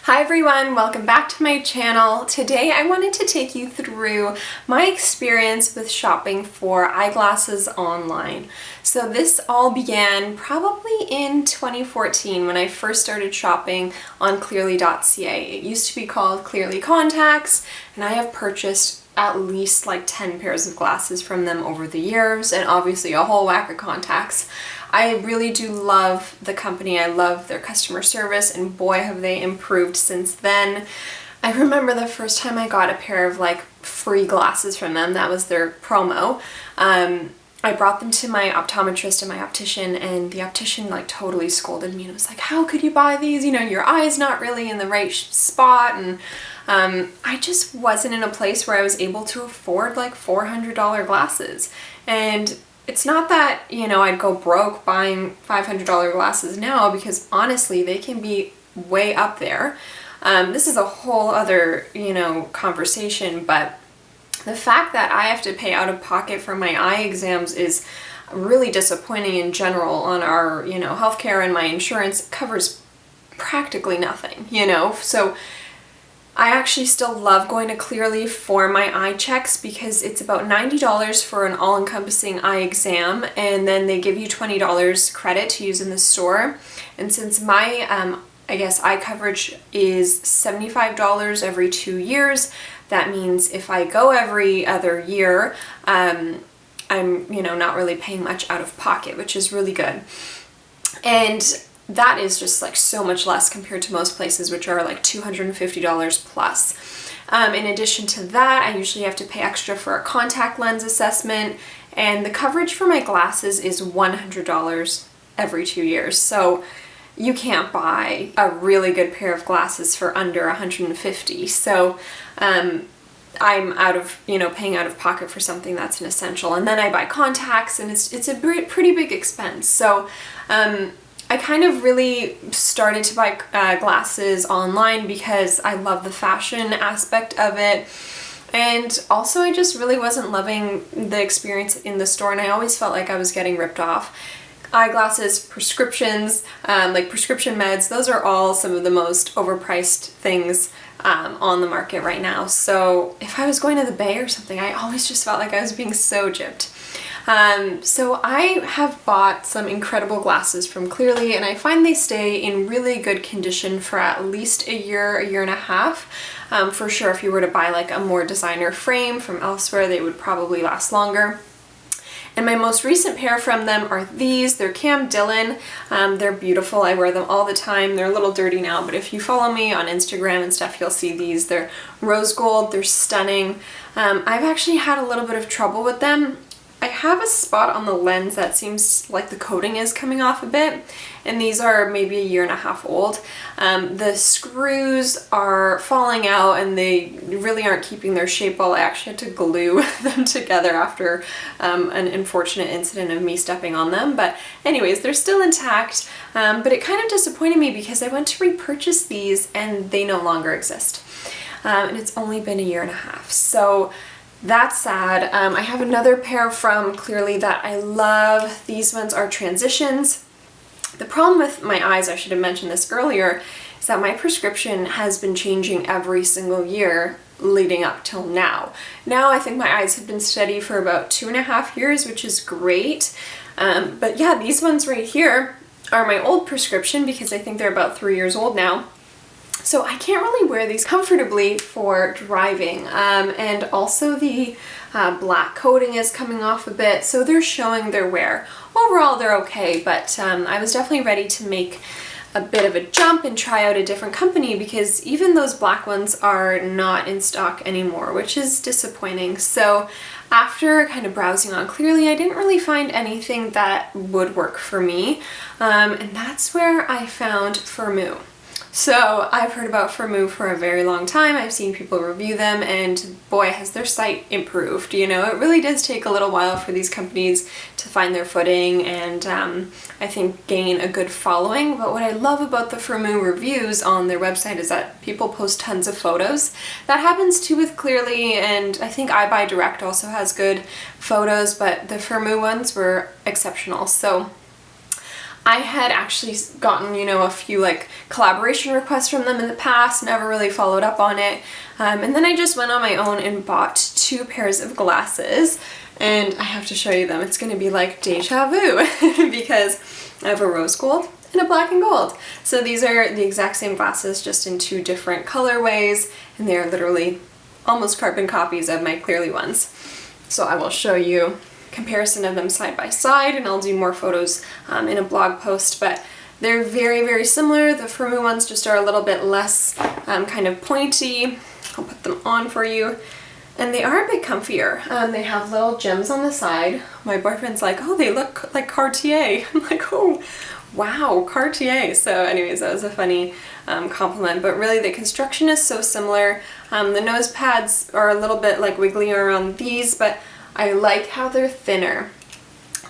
Hi everyone, welcome back to my channel. Today I wanted to take you through my experience with shopping for eyeglasses online. So this all began probably in 2014 when I first started shopping on clearly.ca. It used to be called Clearly Contacts, and I have purchased at least like 10 pairs of glasses from them over the years, and obviously a whole whack of contacts. I really do love the company. I love their customer service, and boy have they improved since then. I remember the first time I got a pair of like free glasses from them. That was their promo. I brought them to my optometrist and my optician, and the optician like totally scolded me and was like, how could you buy these? You know, your eye's not really in the right spot. And I just wasn't in a place where I was able to afford like $400 glasses. And it's not that, you know, I'd go broke buying $500 glasses now, because honestly, they can be way up there. This is a whole other, you know, conversation, but the fact that I have to pay out of pocket for my eye exams is really disappointing in general on our, you know, healthcare, and my insurance covers practically nothing, you know? So I actually still love going to Clearly for my eye checks, because it's about $90 for an all-encompassing eye exam, and then they give you $20 credit to use in the store. And since my I guess eye coverage is $75 every 2 years, that means if I go every other year, I'm, you know, not really paying much out of pocket, which is really good. And that is just like so much less compared to most places, which are like $250 plus. In addition to that, I usually have to pay extra for a contact lens assessment, and the coverage for my glasses is $100 every 2 years. So you can't buy a really good pair of glasses for under $150. So I'm out of, you know, paying out of pocket for something that's an essential. And then I buy contacts, and it's a pretty big expense. So I kind of really started to buy glasses online because I love the fashion aspect of it. And also I just really wasn't loving the experience in the store, and I always felt like I was getting ripped off. Eyeglasses, prescriptions, like prescription meds, those are all some of the most overpriced things on the market right now. So if I was going to the Bay or something, I always just felt like I was being so gypped. So I have bought some incredible glasses from Clearly, and I find they stay in really good condition for at least a year and a half. For sure, if you were to buy like a more designer frame from elsewhere, they would probably last longer. And my most recent pair from them are these. They're Cam Dillon. They're beautiful. I wear them all the time. They're a little dirty now, but if you follow me on Instagram and stuff, you'll see these. They're rose gold. They're stunning. I've actually had a little bit of trouble with them. I have a spot on the lens that seems like the coating is coming off a bit, and these are maybe a year and a half old. The screws are falling out, and they really aren't keeping their shape well. I actually had to glue them together after an unfortunate incident of me stepping on them. But anyways, they're still intact, but it kind of disappointed me because I went to repurchase these and they no longer exist. And it's only been a year and a half. So that's sad. I have another pair from Clearly that I love. These ones are transitions. The problem with my eyes, I should have mentioned this earlier, is that my prescription has been changing every single year leading up till now. Now I think my eyes have been steady for about 2.5 years, which is great. But yeah, these ones right here are my old prescription because I think they're about 3 years old now. So I can't really wear these comfortably for driving, and also the black coating is coming off a bit, so they're showing their wear. Overall they're okay, but I was definitely ready to make a bit of a jump and try out a different company, because even those black ones are not in stock anymore, which is disappointing. So after kind of browsing on Clearly, I didn't really find anything that would work for me, and that's where I found Firmoo. So I've heard about Firmoo for a very long time. I've seen people review them, and boy, has their site improved. You know, it really does take a little while for these companies to find their footing and I think gain a good following. But what I love about the Firmoo reviews on their website is that people post tons of photos. That happens too with Clearly, and I think iBuyDirect also has good photos, but the Firmoo ones were exceptional. So I had actually gotten, you know, a few like collaboration requests from them in the past, never really followed up on it. And then I just went on my own and bought 2 pairs of glasses, and I have to show you them. It's going to be like deja vu because I have a rose gold and a black and gold. So these are the exact same glasses, just in 2 different colorways, and they are literally almost carbon copies of my Clearly ones. So I will show you comparison of them side by side, and I'll do more photos in a blog post, but they're very, very similar. The Firmoo ones just are a little bit less kind of pointy. I'll put them on for you. And they are a bit comfier. They have little gems on the side. My boyfriend's like, oh, they look like Cartier. I'm like, oh, wow, Cartier. So anyways, that was a funny compliment, but really the construction is so similar. The nose pads are a little bit like wigglier on these, but I like how they're thinner.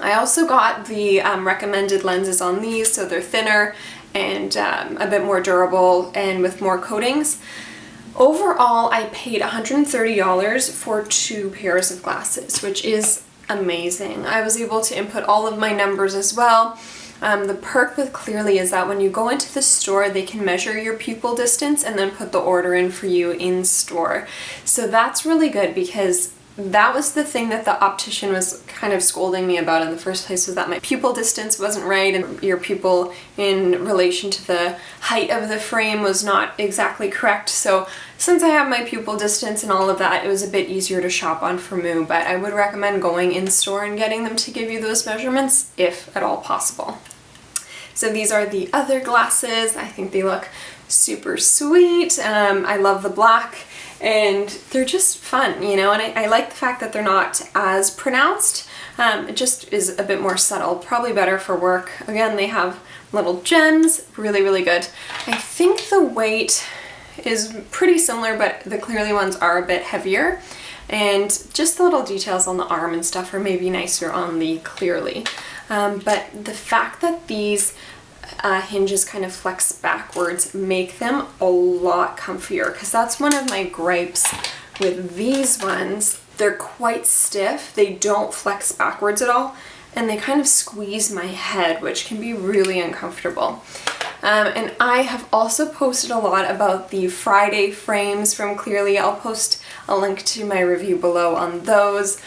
I also got the recommended lenses on these, so they're thinner and a bit more durable and with more coatings. Overall, I paid $130 for 2 pairs of glasses, which is amazing. I was able to input all of my numbers as well. The perk with Clearly is that when you go into the store, they can measure your pupil distance and then put the order in for you in store. So that's really good, because that was the thing that the optician was kind of scolding me about in the first place, was that my pupil distance wasn't right, and your pupil in relation to the height of the frame was not exactly correct. So since I have my pupil distance and all of that, it was a bit easier to shop on Firmoo, but I would recommend going in store and getting them to give you those measurements if at all possible. So these are the other glasses. I think they look super sweet. I love the black, and they're just fun, you know, and I like the fact that they're not as pronounced. It just is a bit more subtle, probably better for work. Again, they have little gems, really, really good. I think the weight is pretty similar, but the Clearly ones are a bit heavier, and just the little details on the arm and stuff are maybe nicer on the Clearly. But the fact that these hinges kind of flex backwards make them a lot comfier, because that's one of my gripes with these ones. They're quite stiff, they don't flex backwards at all, and they kind of squeeze my head, which can be really uncomfortable. And I have also posted a lot about the Friday frames from Clearly. I'll post a link to my review below on those.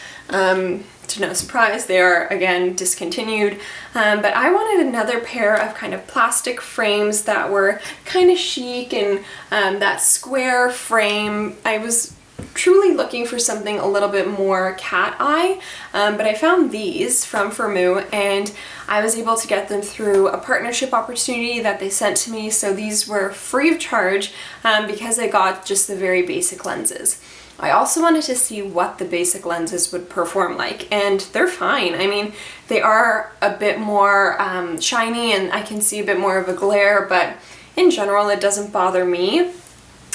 To no surprise, they are again discontinued, but I wanted another pair of kind of plastic frames that were kind of chic, and that square frame. I was truly looking for something a little bit more cat eye, but I found these from Firmoo, and I was able to get them through a partnership opportunity that they sent to me. So these were free of charge because I got just the very basic lenses. I also wanted to see what the basic lenses would perform like, and they're fine. I mean, they are a bit more shiny, and I can see a bit more of a glare, but in general it doesn't bother me.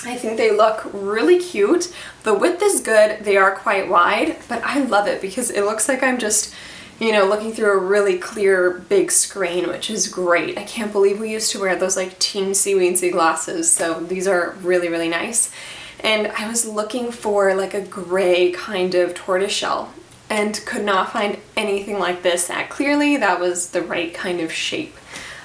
I think they look really cute. The width is good, they are quite wide, but I love it because it looks like I'm just, you know, looking through a really clear big screen, which is great. I can't believe we used to wear those like teensy weensy glasses, so these are really, really nice. And I was looking for like a gray kind of tortoiseshell and could not find anything like this at Clearly that was the right kind of shape.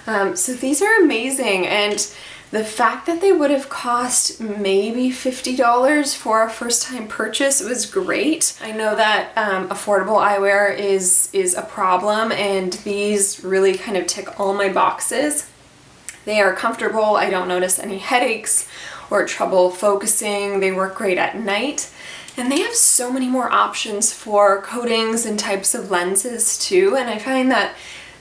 So these are amazing, and the fact that they would have cost maybe $50 for a first-time purchase was great. I know that affordable eyewear is a problem, and these really kind of tick all my boxes. They are comfortable, I don't notice any headaches or trouble focusing, they work great at night, and they have so many more options for coatings and types of lenses too, and I find that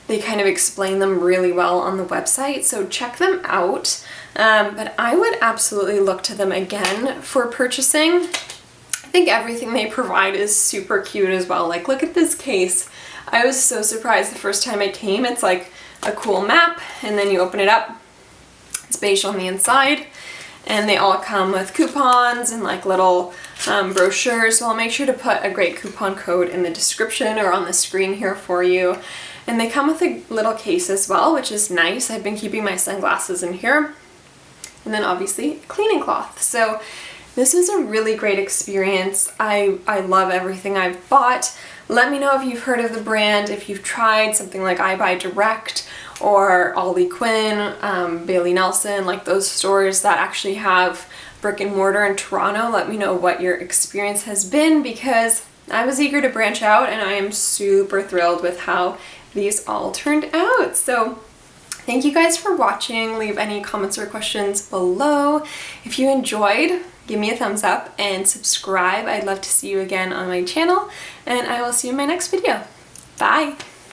they kind of explain them really well on the website, so check them out. But I would absolutely look to them again for purchasing. I think everything they provide is super cute as well. Like, look at this case. I was so surprised the first time I came. It's like a cool map, and then you open it up. It's beige on the inside, and they all come with coupons and like little brochures. So I'll make sure to put a great coupon code in the description or on the screen here for you. And they come with a little case as well, which is nice. I've been keeping my sunglasses in here. And then obviously cleaning cloth. So this is a really great experience. I love everything I've bought. Let me know if you've heard of the brand, if you've tried something like I Buy Direct, or Ollie Quinn, Bailey Nelson, like those stores that actually have brick and mortar in Toronto. Let me know what your experience has been, because I was eager to branch out and I am super thrilled with how these all turned out. So thank you guys for watching. Leave any comments or questions below. If you enjoyed, give me a thumbs up and subscribe. I'd love to see you again on my channel, and I will see you in my next video. Bye!